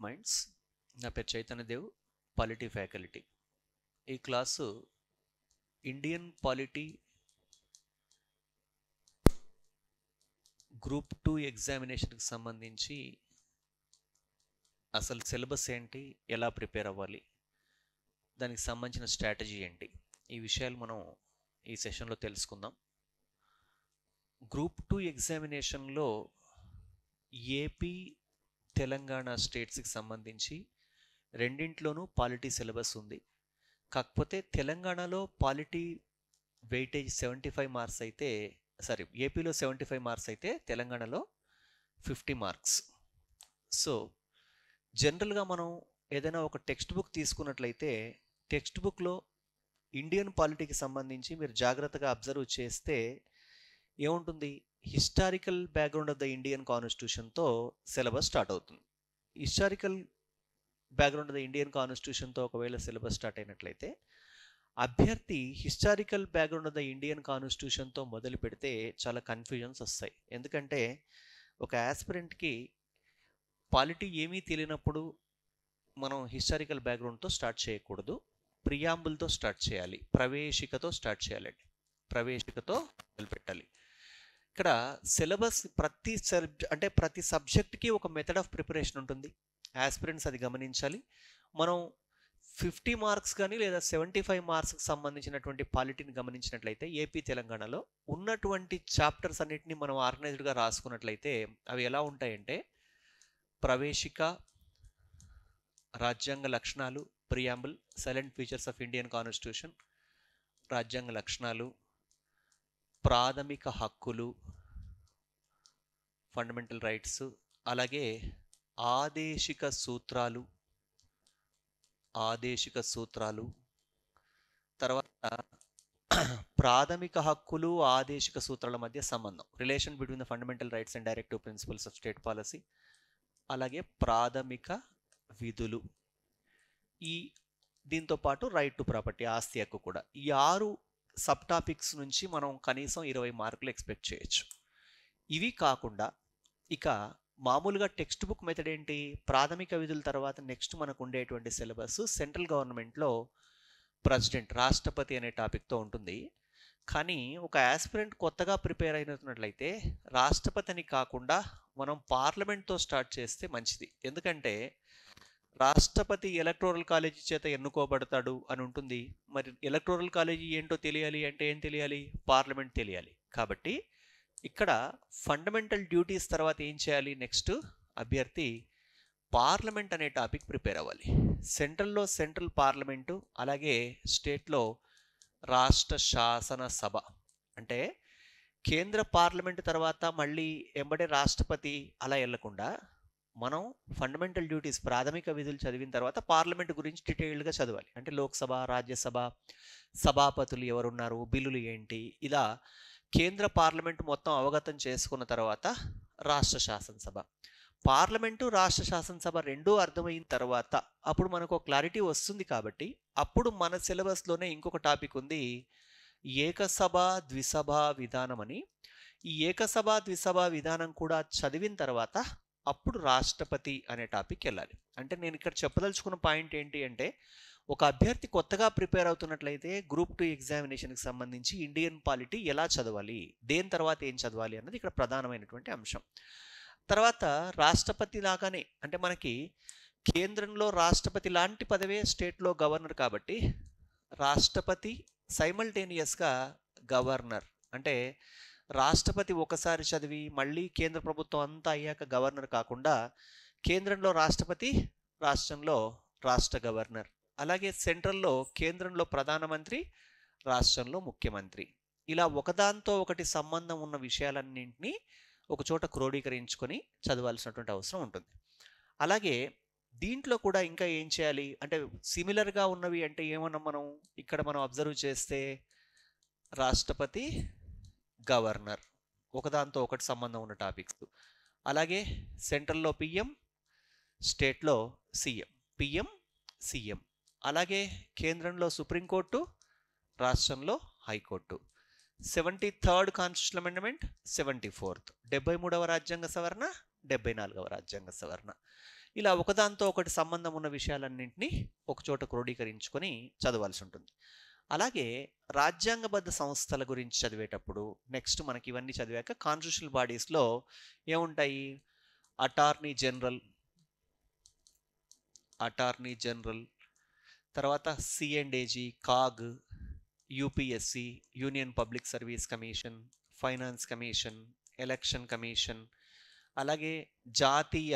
Minds. నా పేరు చైతన్యదేవ్, polity faculty. ఈ క్లాసు ఇండియన్ పాలిటీ గ్రూప్ 2 ఎగ్జామినేషన్కి సంబంధించి అసలు సిలబస్ ఏంటి, ఎలా ప్రిపేర్ అవ్వాలి, దానికి సంబంధించిన స్ట్రాటజీ ఏంటి, ఈ విషయాలు మనం ఈ సెషన్లో తెలుసుకుందాం. గ్రూప్ 2 ఎగ్జామినేషన్లో ఏపీ, తెలంగాణ స్టేట్స్కి సంబంధించి రెండింట్లోనూ పాలిటీ సిలబస్ ఉంది. కాకపోతే తెలంగాణలో పాలిటీ వెయిటేజ్ 75 మార్క్స్ అయితే, ఏపీలో 75 మార్క్స్ అయితే తెలంగాణలో 50 మార్క్స్. సో జనరల్గా మనం ఏదైనా ఒక టెక్స్ట్ బుక్ తీసుకున్నట్లయితే టెక్స్ట్ బుక్లో ఇండియన్ పాలిటీకి సంబంధించి మీరు జాగ్రత్తగా అబ్జర్వ్ చేస్తే ఏముంటుంది, historical background of the Indian కాన్స్టిట్యూషన్తో సిలబస్ స్టార్ట్ అవుతుంది. Historical background of the Indian కాన్స్టిట్యూషన్తో ఒకవేళ సిలబస్ స్టార్ట్ అయినట్లయితే అభ్యర్థి historical background of the Indian కాన్స్టిట్యూషన్తో మొదలు పెడితే చాలా కన్ఫ్యూజన్స్ వస్తాయి. ఎందుకంటే ఒక ఆస్పిరెంట్కి పాలిటీ ఏమీ తెలియనప్పుడు మనం హిస్టారికల్ బ్యాక్గ్రౌండ్తో స్టార్ట్ చేయకూడదు, ప్రియాంబుల్తో స్టార్ట్ చేయాలి, ప్రవేశికతో స్టార్ట్ చేయాలండి. ప్రవేశికతో మొదలుపెట్టాలి. ఇక్కడ సిలబస్ ప్రతి సబ్జెక్ట్కి ఒక మెథడ్ ఆఫ్ ప్రిపరేషన్ ఉంటుంది. ఆస్పిరెంట్స్ అది గమనించాలి. మనం 50 మార్క్స్ కానీ లేదా 75 మార్క్స్కి సంబంధించినటువంటి పాలిటీని గమనించినట్లయితే ఏపీ, తెలంగాణలో ఉన్నటువంటి చాప్టర్స్ అన్నిటిని మనం ఆర్గనైజ్డ్గా రాసుకున్నట్లయితే అవి ఎలా ఉంటాయంటే ప్రవేశిక, రాజ్యాంగ లక్షణాలు, preamble, silent features of Indian constitution, రాజ్యాంగ లక్షణాలు, ప్రాథమిక హక్కులు, ఫండమెంటల్ రైట్స్, అలాగే ఆదేశిక సూత్రాలు, తర్వాత ప్రాథమిక హక్కులు, ఆదేశిక సూత్రాల మధ్య సంబంధం, relation between the fundamental rights and directive principles of state policy, అలాగే ప్రాథమిక విధులు, దీంతో పాటు రైట్ టు ప్రాపర్టీ, ఆస్తి హక్కు కూడా. ఈ 6 సబ్ టాపిక్స్ నుంచి మనం కనీసం 20 మార్కులు ఎక్స్పెక్ట్ చేయొచ్చు. ఇవి కాకుండా ఇక మామూలుగా టెక్స్ట్ బుక్ మెథడ్ ఏంటి, ప్రాథమిక విధుల తర్వాత నెక్స్ట్ మనకు ఉండేటువంటి సిలబస్ సెంట్రల్ గవర్నమెంట్లో ప్రెసిడెంట్, రాష్ట్రపతి అనే టాపిక్తో ఉంటుంది. కానీ ఒక ఆస్పిరెంట్ కొత్తగా ప్రిపేర్ అయినట్లయితే రాష్ట్రపతి అని కాకుండా మనం పార్లమెంట్తో స్టార్ట్ చేస్తే మంచిది. ఎందుకంటే రాష్ట్రపతి ఎలక్టోరల్ కాలేజీ చేత ఎన్నుకోబడతాడు అని ఉంటుంది. మరి ఎలక్టోరల్ కాలేజీ ఏంటో తెలియాలి అంటే ఏం తెలియాలి, పార్లమెంట్ తెలియాలి. కాబట్టి ఇక్కడ ఫండమెంటల్ డ్యూటీస్ తర్వాత ఏం చేయాలి, నెక్స్ట్ అభ్యర్థి పార్లమెంట్ అనే టాపిక్ ప్రిపేర్ అవ్వాలి. సెంట్రల్లో సెంట్రల్ పార్లమెంటు, అలాగే స్టేట్లో రాష్ట్ర శాసనసభ. అంటే కేంద్ర పార్లమెంట్ తర్వాత మళ్ళీ ఎంబడే రాష్ట్రపతి అలా వెళ్లకుండా మనం ఫండమెంటల్ డ్యూటీస్, ప్రాథమిక విధులు చదివిన తర్వాత పార్లమెంట్ గురించి డీటెయిల్డ్గా చదవాలి. అంటే లోక్సభ, రాజ్యసభ, సభాపతులు ఎవరున్నారు, బిల్లులు ఏంటి, ఇలా కేంద్ర పార్లమెంట్ మొత్తం అవగతం చేసుకున్న తర్వాత రాష్ట్ర శాసనసభ. పార్లమెంటు, రాష్ట్ర శాసనసభ రెండూ అర్థమైన తర్వాత అప్పుడు మనకు క్లారిటీ వస్తుంది. కాబట్టి అప్పుడు మన సిలబస్లోనే ఇంకొక టాపిక్ ఉంది, ఏకసభ ద్విసభ విధానం అని. ఈ ఏకసభ ద్విసభ విధానం కూడా చదివిన తర్వాత అప్పుడు రాష్ట్రపతి అనే టాపిక్ వెళ్ళాలి. అంటే నేను ఇక్కడ చెప్పదలుచుకున్న పాయింట్ ఏంటి అంటే ఒక అభ్యర్థి కొత్తగా ప్రిపేర్ అవుతున్నట్లయితే గ్రూప్ 2 ఎగ్జామినేషన్కి సంబంధించి ఇండియన్ పాలిటీ ఎలా చదవాలి, దేని తర్వాత ఏం చదవాలి అన్నది ఇక్కడ ప్రధానమైనటువంటి అంశం. తర్వాత రాష్ట్రపతి లాగానే, అంటే మనకి కేంద్రంలో రాష్ట్రపతి లాంటి పదవే స్టేట్లో గవర్నర్. కాబట్టి రాష్ట్రపతి సైమల్టేనియస్గా గవర్నర్. అంటే రాష్ట్రపతి ఒకసారి చదివి మళ్ళీ కేంద్ర ప్రభుత్వం అంతా అయ్యాక గవర్నర్ కాకుండా కేంద్రంలో రాష్ట్రపతి, రాష్ట్రంలో రాష్ట్ర గవర్నర్, అలాగే సెంట్రల్లో కేంద్రంలో ప్రధానమంత్రి, రాష్ట్రంలో ముఖ్యమంత్రి, ఇలా ఒకదాంతో ఒకటి సంబంధం ఉన్న విషయాలన్నింటినీ ఒక చోట క్రోడీకరించుకొని చదవాల్సినటువంటి అవసరం ఉంటుంది. అలాగే దీంట్లో కూడా ఇంకా ఏం చేయాలి అంటే సిమిలర్గా ఉన్నవి అంటే ఏమన్నా మనం అబ్జర్వ్ చేస్తే రాష్ట్రపతి, గవర్నర్ ఒకదాంతో ఒకటి సంబంధం ఉన్న టాపిక్స్. అలాగే సెంట్రల్లో పిఎం, స్టేట్లో సీఎం, పిఎం సీఎం. అలాగే కేంద్రంలో సుప్రీంకోర్టు, రాష్ట్రంలో high court. 73rd constitution amendment, 74th, 73వ రాజ్యాంగ సవరణ, 74వ రాజ్యాంగ సవరణ. ఇలా ఒకదాంతో ఒకటి సంబంధం ఉన్న విషయాలన్నింటినీ ఒకచోట క్రోడీకరించుకొని చదవాల్సి ఉంటుంది. అలాగే రాజ్యాంగబద్ధ సంస్థల గురించి చదివేటప్పుడు నెక్స్ట్ మనకి ఇవన్నీ చదివాక కాన్స్టిట్యూషనల్ బాడీస్లో ఏముంటాయి? అటార్నీ జనరల్, తర్వాత C and AG, CAG, UPSC, union public service commission, finance commission, election commission, అలాగే జాతీయ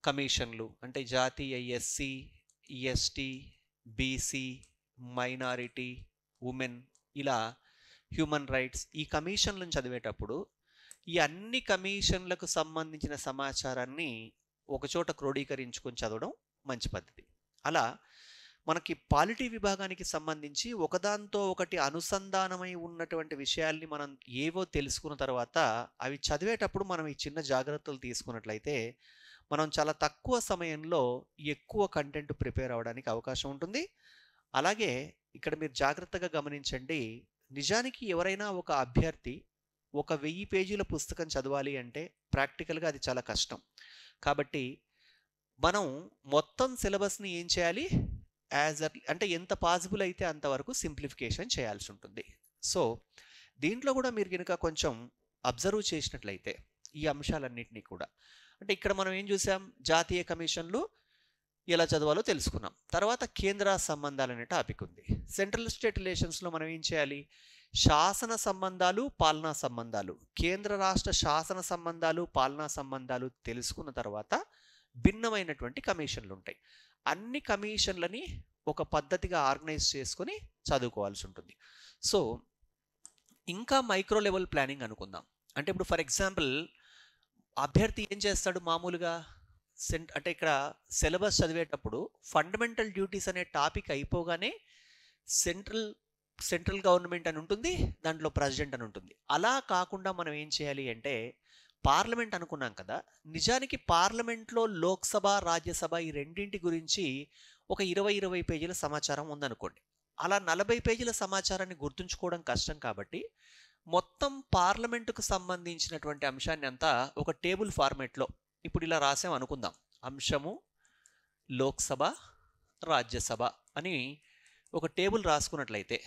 కమిషన్లు అంటే జాతీయ SC, ST, BC, minority, women, ఇలా హ్యూమన్ రైట్స్. ఈ కమిషన్లను చదివేటప్పుడు ఈ అన్ని కమిషన్లకు సంబంధించిన సమాచారాన్ని ఒకచోట క్రోడీకరించుకొని చదవడం మంచి పద్ధతి. అలా మనకి పాలిటీ విభాగానికి సంబంధించి ఒకదాంతో ఒకటి అనుసంధానమై ఉన్నటువంటి విషయాల్ని మనం ఏవో తెలుసుకున్న తర్వాత అవి చదివేటప్పుడు మనం ఈ చిన్న జాగ్రత్తలు తీసుకున్నట్లయితే మనం చాలా తక్కువ సమయంలో ఎక్కువ కంటెంట్ ప్రిపేర్ అవ్వడానికి అవకాశం ఉంటుంది. అలాగే ఇక్కడ మీరు జాగ్రత్తగా గమనించండి, నిజానికి ఎవరైనా ఒక అభ్యర్థి ఒక 1000 పేజీల పుస్తకం చదవాలి అంటే ప్రాక్టికల్గా అది చాలా కష్టం. కాబట్టి మనం మొత్తం సిలబస్ని ఏం చేయాలి? అంటే ఎంత పాసిబుల్ అయితే అంతవరకు సింప్లిఫికేషన్ చేయాల్సి ఉంటుంది. సో దీంట్లో కూడా మీరు కనుక కొంచెం అబ్జర్వ్ చేసినట్లయితే ఈ అంశాలన్నింటినీ కూడా, అంటే ఇక్కడ మనం ఏం చూసాం? జాతీయ కమిషన్లు ఎలా చదవాలో తెలుసుకున్నాం. తర్వాత కేంద్ర సంబంధాలు అనే టాపిక్ ఉంది. సెంట్రల్ స్టేట్ రిలేషన్స్లో మనం ఏం చేయాలి? శాసన సంబంధాలు, పాలనా సంబంధాలు, కేంద్ర రాష్ట్ర శాసన సంబంధాలు, పాలనా సంబంధాలు తెలుసుకున్న తర్వాత భిన్నమైనటువంటి కమిషన్లు ఉంటాయి. అన్ని కమిషన్లని ఒక పద్ధతిగా ఆర్గనైజ్ చేసుకొని చదువుకోవాల్సి ఉంటుంది. సో ఇంకా మైక్రో లెవెల్ ప్లానింగ్ అనుకుందాం. అంటే ఇప్పుడు ఫర్ ఎగ్జాంపుల్ అభ్యర్థి ఏం చేస్తాడు? మామూలుగా అంటే ఇక్కడ సిలబస్ చదివేటప్పుడు ఫండమెంటల్ డ్యూటీస్ అనే టాపిక్ అయిపోగానే సెంట్రల్ గవర్నమెంట్ అని ఉంటుంది, దాంట్లో ప్రెసిడెంట్ అని ఉంటుంది. అలా కాకుండా మనం ఏం చేయాలి అంటే పార్లమెంట్ అనుకున్నాం కదా, నిజానికి పార్లమెంట్లో లోక్సభ, రాజ్యసభ ఈ రెండింటి గురించి ఒక 20 పేజీల సమాచారం ఉందనుకోండి. అలా 40 పేజీల సమాచారాన్ని గుర్తుంచుకోవడం కష్టం కాబట్టి మొత్తం పార్లమెంటుకు సంబంధించినటువంటి అంశాన్ని అంతా ఒక టేబుల్ ఫార్మేట్లో ఇప్పుడు ఇలా రాసాం అనుకుందాం. అంశము లోక్సభ, రాజ్యసభ అని ఒక టేబుల్ రాసుకున్నట్లయితే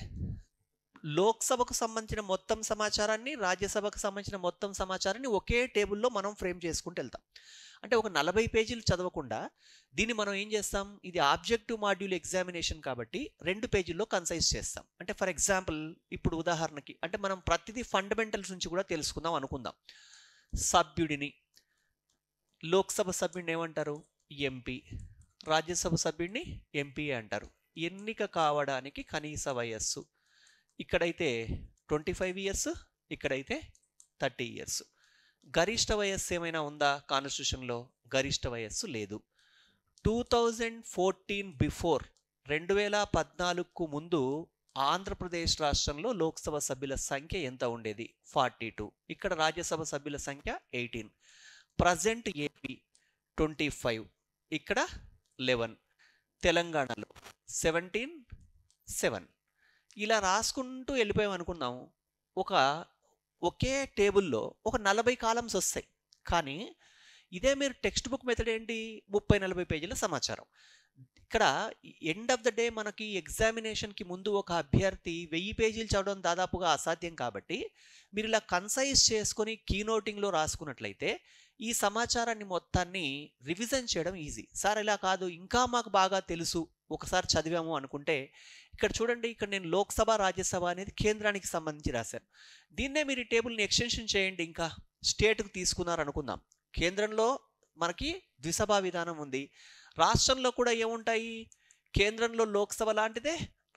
లోక్సభకు సంబంధించిన మొత్తం సమాచారాన్ని, రాజ్యసభకు సంబంధించిన మొత్తం సమాచారాన్ని ఒకే టేబుల్లో మనం ఫ్రేమ్ చేసుకుంటూ వెళ్తాం. అంటే ఒక 40 పేజీలు చదవకుండా దీన్ని మనం ఏం చేస్తాం? ఇది ఆబ్జెక్టివ్ మాడ్యూల్ ఎగ్జామినేషన్ కాబట్టి 2 పేజీల్లో కన్సైజ్ చేస్తాం. అంటే ఫర్ ఎగ్జాంపుల్ ఇప్పుడు ఉదాహరణకి అంటే మనం ప్రతిదీ ఫండమెంటల్స్ నుంచి కూడా తెలుసుకుందాం అనుకుందాం. సభ్యుడిని, లోక్సభ సభ్యుడిని ఏమంటారు? ఎంపీ. రాజ్యసభ సభ్యుడిని ఎంపీ అంటారు. ఎన్నిక కావడానికి కనీస వయస్సు ఇక్కడైతే 25 ఇయర్స్, ఇక్కడైతే 30 ఇయర్స్. గరిష్ట వయస్సు ఏమైనా ఉందా కాన్స్టిట్యూషన్లో? గరిష్ట వయస్సు లేదు. 2014 బిఫోర్ 2014కు ముందు ఆంధ్రప్రదేశ్ రాష్ట్రంలో లోక్సభ సభ్యుల సంఖ్య ఎంత ఉండేది? 42. ఇక్కడ రాజ్యసభ సభ్యుల సంఖ్య 18. ప్రజెంట్ ఏపీ 25, ఇక్కడ 11. తెలంగాణలో 17, 7. ఇలా రాసుకుంటూ వెళ్ళిపోయాం అనుకున్నాం. ఒకే టేబుల్లో ఒక 40 కాలమ్స్ వస్తాయి. కానీ ఇదే మీరు టెక్స్ట్ బుక్ మెథడ్ ఏంటి? 30-40 పేజీల సమాచారం. ఇక్కడ ఎండ్ ఆఫ్ ద డే మనకి ఎగ్జామినేషన్కి ముందు ఒక అభ్యర్థి 1000 పేజీలు చదవడం దాదాపుగా అసాధ్యం. కాబట్టి మీరు ఇలా కన్సైజ్ చేసుకొని కీనోటింగ్లో రాసుకున్నట్లయితే ఈ సమాచారాన్ని మొత్తాన్ని రివిజన్ చేయడం ఈజీ. సార్ ఇలా కాదు, ఇంకా మాకు బాగా తెలుసు, ఒకసారి చదివాము అనుకుంటే ఇక్కడ చూడండి, ఇక్కడ నేను లోక్సభ, రాజ్యసభ అనేది కేంద్రానికి సంబంధించి రాశాను. దీన్నే మీరు ఈ టేబుల్ని ఎక్స్టెన్షన్ చేయండి, ఇంకా స్టేట్కి తీసుకున్నారు అనుకుందాం. కేంద్రంలో మనకి ద్విసభా విధానం ఉంది. రాష్ట్రంలో కూడా ఏముంటాయి? కేంద్రంలో లోక్సభ లాంటిదే,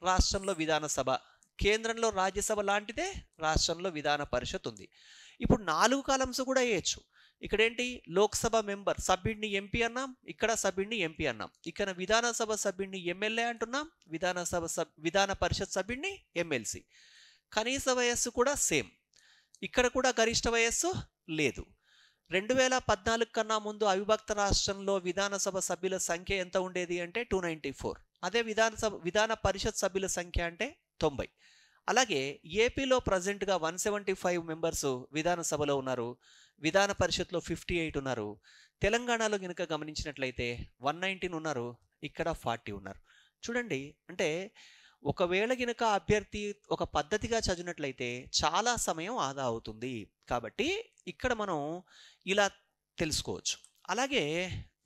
రాష్ట్రంలో విధానసభ. కేంద్రంలో రాజ్యసభ లాంటిదే, రాష్ట్రంలో విధాన పరిషత్ ఉంది. ఇప్పుడు 4 కాలమ్స్ కూడా వేయచ్చు. ఇక్కడ ఏంటి? లోక్సభ మెంబర్ సభ్యుడిని ఎంపీ అన్నాం, ఇక్కడ సభ్యుడిని ఎంపీ అన్నాం. ఇక్కడ విధానసభ సభ్యుడిని ఎమ్మెల్యే అంటున్నాం, విధాన పరిషత్ సభ్యుడిని ఎమ్మెల్సీ. కనీస వయస్సు కూడా సేమ్. ఇక్కడ కూడా గరిష్ట వయస్సు లేదు. 2014 కన్నా ముందు అవిభక్త రాష్ట్రంలో విధానసభ సభ్యుల సంఖ్య ఎంత ఉండేది అంటే 294. అదే విధాన పరిషత్ సభ్యుల సంఖ్య అంటే 90. అలాగే ఏపీలో ప్రజెంట్గా 175 మెంబర్స్ విధానసభలో ఉన్నారు, విధాన పరిషత్లో 58 ఉన్నారు. తెలంగాణలో కనుక గమనించినట్లయితే 119 ఉన్నారు, ఇక్కడ 40 ఉన్నారు. చూడండి, అంటే ఒకవేళ గనుక అభ్యర్థి ఒక పద్ధతిగా చదివినట్లయితే చాలా సమయం ఆదా అవుతుంది. కాబట్టి ఇక్కడ మనం ఇలా తెలుసుకోవచ్చు. అలాగే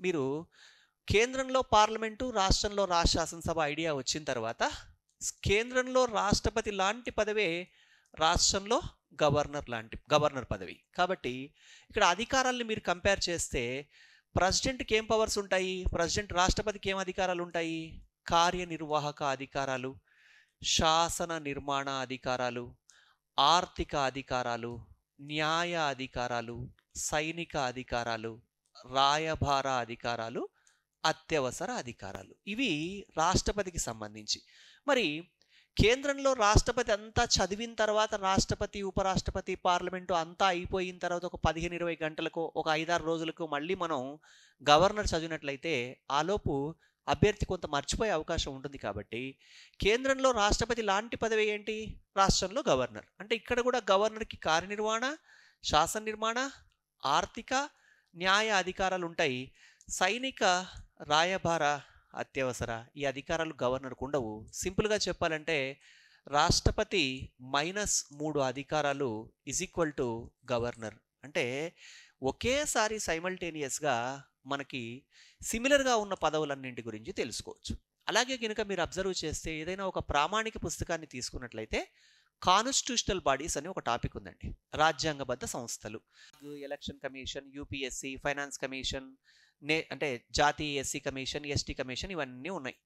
మీరు కేంద్రంలో పార్లమెంటు, రాష్ట్రంలో రాష్ట్ర శాసనసభ ఐడియా వచ్చిన తర్వాత కేంద్రంలో రాష్ట్రపతి లాంటి పదవే రాష్ట్రంలో గవర్నర్ పదవి. కాబట్టి ఇక్కడ అధికారాలను మీరు కంపేర్ చేస్తే ప్రెసిడెంట్కి ఏం పవర్స్ ఉంటాయి, ప్రెసిడెంట్ రాష్ట్రపతికి ఏం అధికారాలు ఉంటాయి? కార్యనిర్వాహక అధికారాలు, శాసన నిర్మాణ అధికారాలు, ఆర్థిక అధికారాలు, న్యాయ అధికారాలు, సైనిక అధికారాలు, రాయబార అధికారాలు, అత్యవసర అధికారాలు. ఇవి రాష్ట్రపతికి సంబంధించి. మరి కేంద్రంలో రాష్ట్రపతి అంతా చదివిన తర్వాత రాష్ట్రపతి, ఉపరాష్ట్రపతి, పార్లమెంటు అంతా అయిపోయిన తర్వాత ఒక 15-20 గంటలకు, ఒక 5-6 రోజులకు మళ్ళీ మనం గవర్నర్ చదివినట్లయితే ఆలోపు అభ్యర్థి కొంత మర్చిపోయే అవకాశం ఉంటుంది. కాబట్టి కేంద్రంలో రాష్ట్రపతి లాంటి పదవి ఏంటి, రాష్ట్రంలో గవర్నర్. అంటే ఇక్కడ కూడా గవర్నర్కి కార్యనిర్వహణ, శాసన నిర్మాణ, ఆర్థిక, న్యాయ అధికారాలు ఉంటాయి. సైనిక, రాయబార, అత్యవసర ఈ అధికారాలు గవర్నర్కు ఉండవు. సింపుల్గా చెప్పాలంటే రాష్ట్రపతి -3 అధికారాలు = గవర్నర్. అంటే ఒకేసారి సైమల్టేనియస్గా మనకి సిమిలర్గా ఉన్న పదవులన్నింటి గురించి తెలుసుకోవచ్చు. అలాగే కనుక మీరు అబ్జర్వ్ చేస్తే ఏదైనా ఒక ప్రామాణిక పుస్తకాన్ని తీసుకున్నట్లయితే కాన్స్టిట్యూషనల్ బాడీస్ అని ఒక టాపిక్ ఉందండి. రాజ్యాంగబద్ధ సంస్థలు, election commission, UPSC, finance commission, అంటే జాతీయ ఎస్సీ కమిషన్, ఎస్టీ కమిషన్, ఇవన్నీ ఉన్నాయి.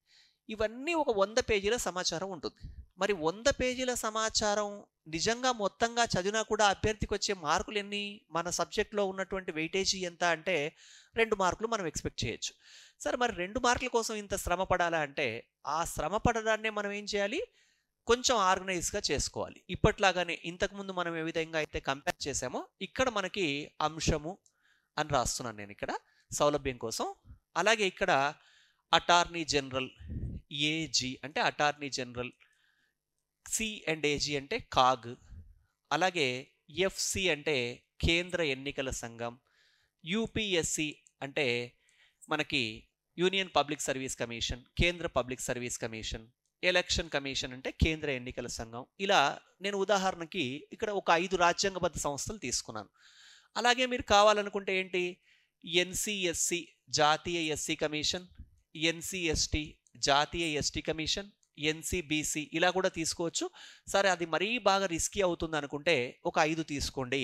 ఇవన్నీ ఒక 100 పేజీల సమాచారం ఉంటుంది. మరి 100 పేజీల సమాచారం నిజంగా మొత్తంగా చదివినా కూడా అభ్యర్థికి వచ్చే మార్కులు ఎన్ని, మన సబ్జెక్ట్లో ఉన్నటువంటి వెయిటేజీ ఎంత అంటే 2 మార్కులు మనం ఎక్స్పెక్ట్ చేయొచ్చు. సరే, మరి 2 మార్కుల కోసం ఇంత శ్రమ పడాలా అంటే ఆ శ్రమ పడడాన్నే మనం ఏం చేయాలి, కొంచెం ఆర్గనైజ్గా చేసుకోవాలి. ఇప్పట్లాగానే ఇంతకుముందు మనం ఏ విధంగా అయితే కంపేర్ చేసామో ఇక్కడ మనకి అంశము అని రాస్తున్నాను నేను ఇక్కడ సౌలభ్యం కోసం. అలాగే ఇక్కడ అటార్నీ జనరల్, ఏజీ అంటే అటార్నీ జనరల్, C&AG అంటే కాగ్, అలాగే FC అంటే కేంద్ర ఎన్నికల సంఘం, యూపీఎస్సి అంటే మనకి యూనియన్ పబ్లిక్ సర్వీస్ కమిషన్, కేంద్ర public service commission, election commission అంటే కేంద్ర ఎన్నికల సంఘం. ఇలా నేను ఉదాహరణకి ఇక్కడ ఒక 5 రాజ్యాంగబద్ధ సంస్థలు తీసుకున్నాను. అలాగే మీరు కావాలనుకుంటే ఏంటి, NCSC జాతీయ ఎస్సీ కమిషన్, NCST జాతీయ ఎస్టీ కమిషన్, NCBC ఇలా కూడా తీసుకోవచ్చు. సరే, అది మరీ బాగా రిస్కీ అవుతుంది అనుకుంటే ఒక 5 తీసుకోండి.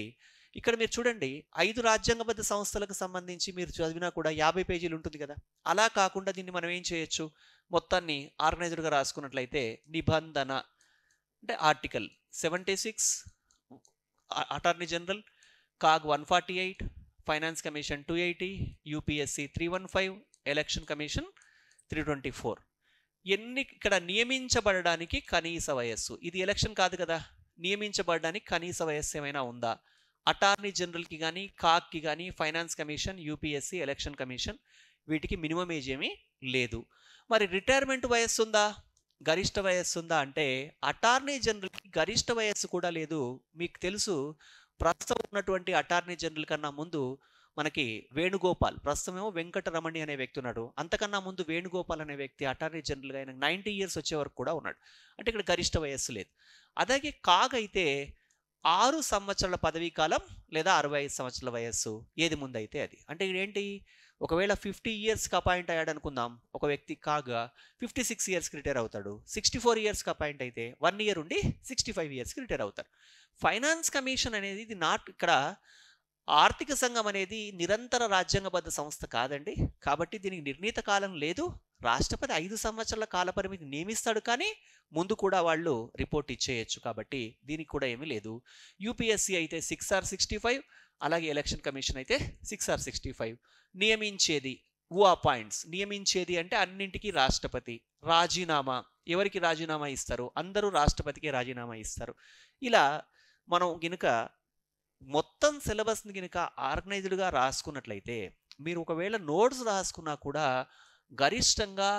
ఇక్కడ మీరు చూడండి, 5 రాజ్యాంగబద్ధ సంస్థలకు సంబంధించి మీరు చదివినా కూడా 50 పేజీలు ఉంటుంది కదా. అలా కాకుండా దీన్ని మనం ఏం చేయొచ్చు, మొత్తాన్ని ఆర్గనైజర్గా రాసుకున్నట్లయితే నిబంధన అంటే article 76 attorney general, CAG 148, finance commission 280, UPSC 315, election commission 324. ఇక్కడ నియమించబడడానికి కనీస వయస్సు, ఇది ఎలక్షన్ కాదు కదా, నియమించబడడానికి కనీస వయస్సు ఏమైనా ఉందా? అటార్నీ జనరల్కి కానీ, కాగ్కి కానీ, finance commission, UPSC, election commission వీటికి మినిమం ఏజ్ ఏమీ లేదు. మరి రిటైర్మెంట్ వయస్సు ఉందా, గరిష్ట వయస్సు ఉందా అంటే అటార్నీ జనరల్కి గరిష్ట వయస్సు కూడా లేదు. మీకు తెలుసు, ప్రస్తుతం ఉన్నటువంటి అటార్నీ జనరల్ కన్నా ముందు మనకి వేణుగోపాల్, ప్రస్తుతమేమో వెంకటరమణి అనే వ్యక్తి ఉన్నాడు. అంతకన్నా ముందు వేణుగోపాల్ అనే వ్యక్తి అటార్నీ జనరల్గా ఆయన 90 ఇయర్స్ వచ్చే వరకు కూడా ఉన్నాడు. అంటే ఇక్కడ గరిష్ట వయస్సు లేదు. అలాగే కాగ్ అయితే 6 సంవత్సరాల పదవీ కాలం లేదా 65 సంవత్సరాల వయస్సు, ఏది ముందైతే అది. అంటే ఇదేంటి, ఒకవేళ 50 ఇయర్స్కి అపాయింట్ అయ్యాడు అనుకుందాం ఒక వ్యక్తి, కాగా 56 ఇయర్స్కి రిటైర్ అవుతాడు. 64 ఇయర్స్కి అపాయింట్ అయితే 1 ఇయర్ ఉండి 65 ఇయర్స్కి రిటైర్ అవుతాడు. ఫైనాన్స్ కమిషన్ అనేది ఇది ఇక్కడ ఆర్థిక సంఘం అనేది నిరంతర రాజ్యాంగబద్ధ సంస్థ కాదండి. కాబట్టి దీనికి నిర్ణీత కాలం లేదు. రాష్ట్రపతి 5 సంవత్సరాల కాల పరిమితి నియమిస్తాడు, కానీ ముందు కూడా వాళ్ళు రిపోర్ట్ ఇచ్చేయచ్చు. కాబట్టి దీనికి కూడా ఏమీ లేదు. యూపీఎస్సీ అయితే 6/65, అలాగే ఎలక్షన్ కమిషన్ అయితే 6/65. నియమించేది అపాయింట్స్, నియమించేది అంటే అన్నింటికీ రాష్ట్రపతి. రాజీనామా, ఎవరికి రాజీనామా ఇస్తారు, అందరూ రాష్ట్రపతికి రాజీనామా ఇస్తారు. ఇలా మనం గినుక మొత్తం సిలబస్ని గినుక ఆర్గనైజ్డ్గా రాసుకున్నట్లయితే మీరు ఒకవేళ నోట్స్ రాసుకున్నా కూడా గరిష్టంగా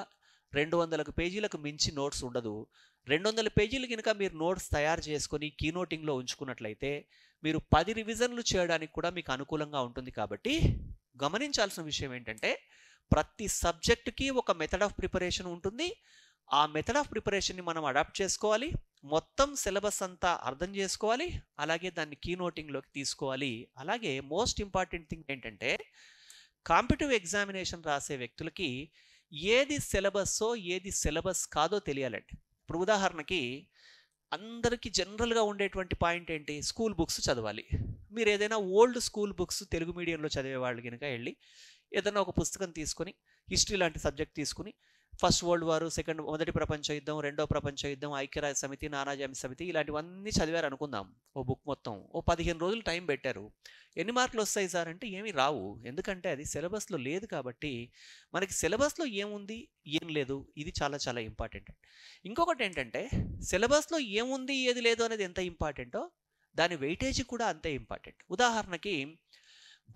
200 పేజీలకు మించి నోట్స్ ఉండదు. 200 పేజీలు కనుక మీరు నోట్స్ తయారు చేసుకొని కీనోటింగ్లో ఉంచుకున్నట్లయితే మీరు 10 రివిజన్లు చేయడానికి కూడా మీకు అనుకూలంగా ఉంటుంది. కాబట్టి గమనించాల్సిన విషయం ఏంటంటే ప్రతి సబ్జెక్టుకి ఒక మెథడ్ ఆఫ్ ప్రిపరేషన్ ఉంటుంది. ఆ మెథడ్ ఆఫ్ ప్రిపరేషన్ని మనం అడాప్ట్ చేసుకోవాలి, మొత్తం సిలబస్ అంతా అర్థం చేసుకోవాలి, అలాగే దాన్ని కీనోటింగ్లోకి తీసుకోవాలి. అలాగే మోస్ట్ ఇంపార్టెంట్ థింగ్ ఏంటంటే కాంపిటిటివ్ ఎగ్జామినేషన్ రాసే వ్యక్తులకి ఏది సిలబస్సో ఏది సిలబస్ కాదో తెలియాలండి. ఇప్పుడు ఉదాహరణకి అందరికీ జనరల్గా ఉండేటువంటి పాయింట్ ఏంటి, స్కూల్ బుక్స్ చదవాలి. మీరు ఏదైనా ఓల్డ్ స్కూల్ బుక్స్ తెలుగు మీడియంలో చదివే వాళ్ళు కనుక వెళ్ళి ఏదైనా ఒక పుస్తకం తీసుకొని హిస్టరీ లాంటి సబ్జెక్ట్ తీసుకుని ఫస్ట్ వరల్డ్ వారు, మొదటి ప్రపంచ యుద్ధం, రెండో ప్రపంచ యుద్ధం, ఐక్యరాజ్య సమితి, నానాజామి సమితి ఇలాంటివన్నీ చదివారు అనుకుందాం. ఓ బుక్ మొత్తం 15 రోజులు టైం పెట్టారు. ఎన్ని మార్కులు వస్తాయి సార్ అంటే ఏమీ రావు. ఎందుకంటే అది సిలబస్లో లేదు. కాబట్టి మనకి సిలబస్లో ఏముంది ఏం లేదు ఇది చాలా చాలా ఇంపార్టెంట్. ఇంకొకటి ఏంటంటే సిలబస్లో ఏముంది ఏది లేదు అనేది ఎంత ఇంపార్టెంటో దాని వెయిటేజ్ కూడా అంతే ఇంపార్టెంట్. ఉదాహరణకి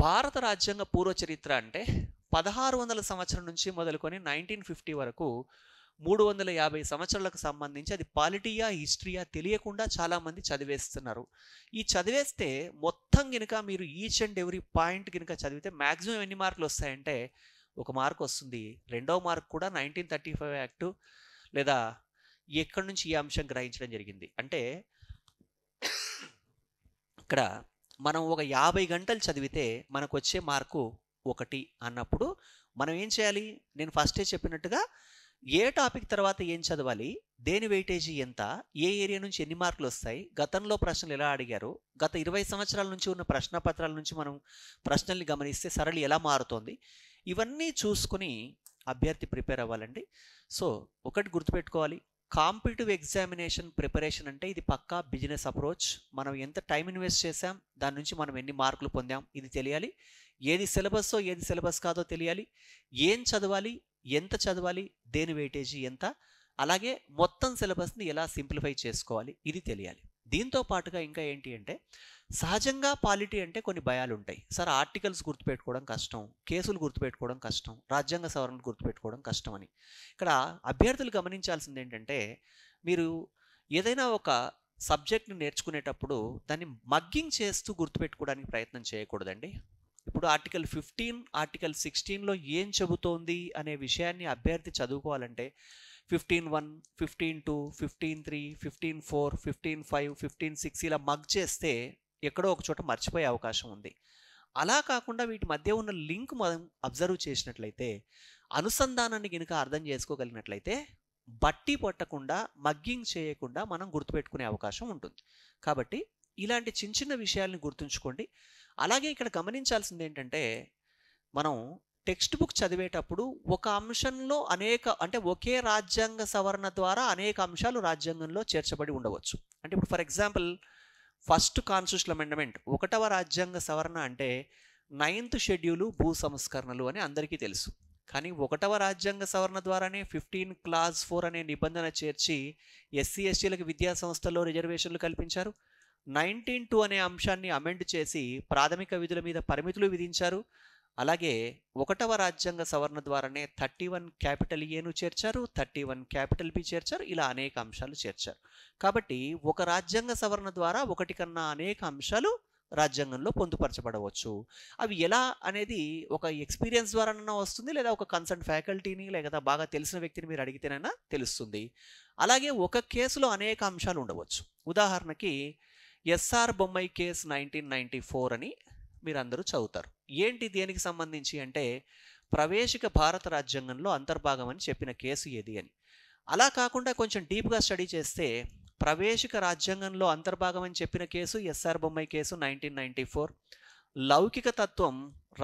భారత రాజ్యాంగ పూర్వ చరిత్ర అంటే 1600 సంవత్సరం నుంచి మొదలుకొని 1950 వరకు 350 సంవత్సరాలకు సంబంధించి అది పాలిటీయా హిస్టరీయా తెలియకుండా చాలామంది చదివేస్తున్నారు. ఈ చదివేస్తే మొత్తం కనుక మీరు ఈచ్ అండ్ ఎవ్రీ పాయింట్ కనుక చదివితే మ్యాక్సిమం ఎన్ని మార్కులు వస్తాయంటే 1 మార్క్ వస్తుంది. రెండవ మార్క్ కూడా 1935 యాక్టు లేదా ఎక్కడి నుంచి ఈ అంశం గ్రహించడం జరిగింది అంటే ఇక్కడ మనం ఒక 50 గంటలు చదివితే మనకు వచ్చే మార్కు 1 అన్నప్పుడు మనం ఏం చేయాలి, నేను ఫస్టే చెప్పినట్టుగా ఏ టాపిక్ తర్వాత ఏం చదవాలి, దేని వెయిటేజీ ఎంత, ఏ ఏరియా నుంచి ఎన్ని మార్కులు వస్తాయి, గతంలో ప్రశ్నలు ఎలా అడిగారు, గత 20 సంవత్సరాల నుంచి ఉన్న ప్రశ్నపత్రాల నుంచి మనం ప్రశ్నల్ని గమనిస్తే సరళి ఎలా మారుతోంది, ఇవన్నీ చూసుకుని అభ్యర్థి ప్రిపేర్ అవ్వాలండి. సో ఒకటి గుర్తుపెట్టుకోవాలి, కాంపిటిటివ్ ఎగ్జామినేషన్ ప్రిపరేషన్ అంటే ఇది పక్కా బిజినెస్ అప్రోచ్. మనం ఎంత టైం ఇన్వెస్ట్ చేసాం, దాని నుంచి మనం ఎన్ని మార్కులు పొందాం ఇది తెలియాలి. ఏది సిలబస్సో ఏది సిలబస్ కాదో తెలియాలి. ఏం చదవాలి, ఎంత చదవాలి, దేని వెయిటేజీ ఎంత, అలాగే మొత్తం సిలబస్ని ఎలా సింప్లిఫై చేసుకోవాలి ఇది తెలియాలి. దీంతో పాటుగా ఇంకా ఏంటి అంటే సహజంగా పాలిటీ అంటే కొన్ని భయాలు ఉంటాయి. సార్ ఆర్టికల్స్ గుర్తుపెట్టుకోవడం కష్టం, కేసులు గుర్తుపెట్టుకోవడం కష్టం, రాజ్యాంగ సవరణలు గుర్తుపెట్టుకోవడం కష్టం అని. ఇక్కడ అభ్యర్థులు గమనించాల్సింది ఏంటంటే మీరు ఏదైనా ఒక సబ్జెక్ట్ని నేర్చుకునేటప్పుడు దాన్ని మగ్గింగ్ చేస్తూ గుర్తుపెట్టుకోవడానికి ప్రయత్నం చేయకూడదండి. ఇప్పుడు ఆర్టికల్ 15, ఆర్టికల్ 16లో ఏం చెబుతోంది అనే విషయాన్ని అభ్యర్థి చదువుకోవాలంటే 15.1, 15.2, 15.3, 15.4, 15.5, 15.6 ఇలా మగ్ చేస్తే ఎక్కడో ఒక చోట మర్చిపోయే అవకాశం ఉంది. అలా కాకుండా వీటి మధ్య ఉన్న లింక్ మనం అబ్జర్వ్ చేసినట్లయితే, అనుసంధానాన్ని కనుక అర్థం చేసుకోగలిగినట్లయితే బట్టి పట్టకుండా మగ్గింగ్ చేయకుండా మనం గుర్తుపెట్టుకునే అవకాశం ఉంటుంది. కాబట్టి ఇలాంటి చిన్న చిన్న విషయాల్ని గుర్తుంచుకోండి. అలాగే ఇక్కడ గమనించాల్సింది ఏంటంటే మనం టెక్స్ట్ బుక్ చదివేటప్పుడు ఒక అంశంలో అంటే ఒకే రాజ్యాంగ సవరణ ద్వారా అనేక అంశాలు రాజ్యాంగంలో చేర్చబడి ఉండవచ్చు. అంటే ఇప్పుడు for example first constitutional amendment 1వ రాజ్యాంగ సవరణ అంటే 9th షెడ్యూలు భూ సంస్కరణలు అని అందరికీ తెలుసు. కానీ 1వ రాజ్యాంగ సవరణ ద్వారానే 15 క్లాజ్ 4 అనే నిబంధన చేర్చి ఎస్సీ ఎస్టీలకు విద్యా సంస్థల్లో రిజర్వేషన్లు కల్పించారు. 19.2 అనే అంశాన్ని అమెండ్ చేసి ప్రాథమిక విధుల మీద పరిమితులు విధించారు. అలాగే 1వ రాజ్యాంగ సవరణ ద్వారానే 31 క్యాపిటల్ ఏను చేర్చారు, 31 క్యాపిటల్ బి చేర్చారు, ఇలా అనేక అంశాలు చేర్చారు. కాబట్టి ఒక రాజ్యాంగ సవరణ ద్వారా ఒకటి కన్నా అనేక అంశాలు రాజ్యాంగంలో పొందుపరచబడవచ్చు. అవి ఎలా అనేది ఒక ఎక్స్పీరియన్స్ ద్వారానైనా వస్తుంది, లేదా ఒక కన్సర్న్ ఫ్యాకల్టీని లేదా బాగా తెలిసిన వ్యక్తిని మీరు అడిగితేనైనా తెలుస్తుంది. అలాగే ఒక కేసులో అనేక అంశాలు ఉండవచ్చు. ఉదాహరణకి ఎస్ఆర్ బొమ్మై కేసు 1994 అని మీరు అందరూ చదువుతారు. ఏంటి దేనికి సంబంధించి అంటే ప్రవేశిక భారత రాజ్యాంగంలో అంతర్భాగం అని చెప్పిన కేసు ఏది అని. అలా కాకుండా కొంచెం డీప్గా స్టడీ చేస్తే ప్రవేశిక రాజ్యాంగంలో అంతర్భాగం అని చెప్పిన కేసు ఎస్ఆర్ బొమ్మై కేసు 1994. లౌకిక తత్వం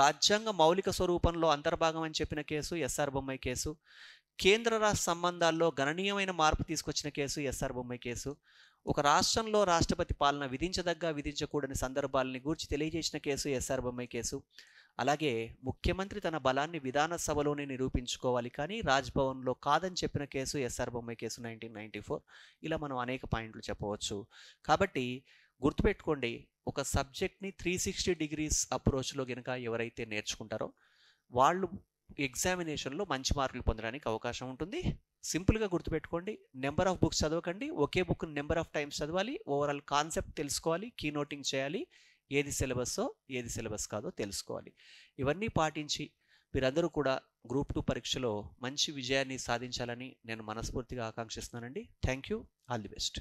రాజ్యాంగ మౌలిక స్వరూపంలో అంతర్భాగం అని చెప్పిన కేసు ఎస్ఆర్ బొమ్మై కేసు. కేంద్ర రాష్ట్ర సంబంధాల్లో గణనీయమైన మార్పు తీసుకొచ్చిన కేసు ఎస్ఆర్ బొమ్మై కేసు. ఒక రాష్ట్రంలో రాష్ట్రపతి పాలన విధించదగ్గ విధించకూడని సందర్భాలని గూర్చి తెలియజేసిన కేసు ఎస్ఆర్ బొమ్మై కేసు. అలాగే ముఖ్యమంత్రి తన బలాన్ని విధానసభలోనే నిరూపించుకోవాలి కానీ రాజ్భవన్లో కాదని చెప్పిన కేసు ఎస్ఆర్ బొమ్మై కేసు 1994. ఇలా మనం అనేక పాయింట్లు చెప్పవచ్చు. కాబట్టి గుర్తుపెట్టుకోండి, ఒక సబ్జెక్ట్ని 360 డిగ్రీస్ అప్రోచ్లో కనుక ఎవరైతే నేర్చుకుంటారో వాళ్ళు ఎగ్జామినేషన్లో మంచి మార్కులు పొందడానికి అవకాశం ఉంటుంది. సింపుల్గా గుర్తుపెట్టుకోండి, నెంబర్ ఆఫ్ బుక్స్ చదవకండి, ఒకే బుక్ నెంబర్ ఆఫ్ టైమ్స్ చదవాలి, ఓవరాల్ కాన్సెప్ట్ తెలుసుకోవాలి, కీ నోటింగ్ చేయాలి, ఏది సిలబస్సో ఏది సిలబస్ కాదో తెలుసుకోవాలి. ఇవన్నీ పాటించి మీరందరూ కూడా గ్రూప్ 2 పరీక్షలో మంచి విజయాన్ని సాధించాలని నేను మనస్ఫూర్తిగా ఆకాంక్షిస్తున్నానండి. Thank you. All the best.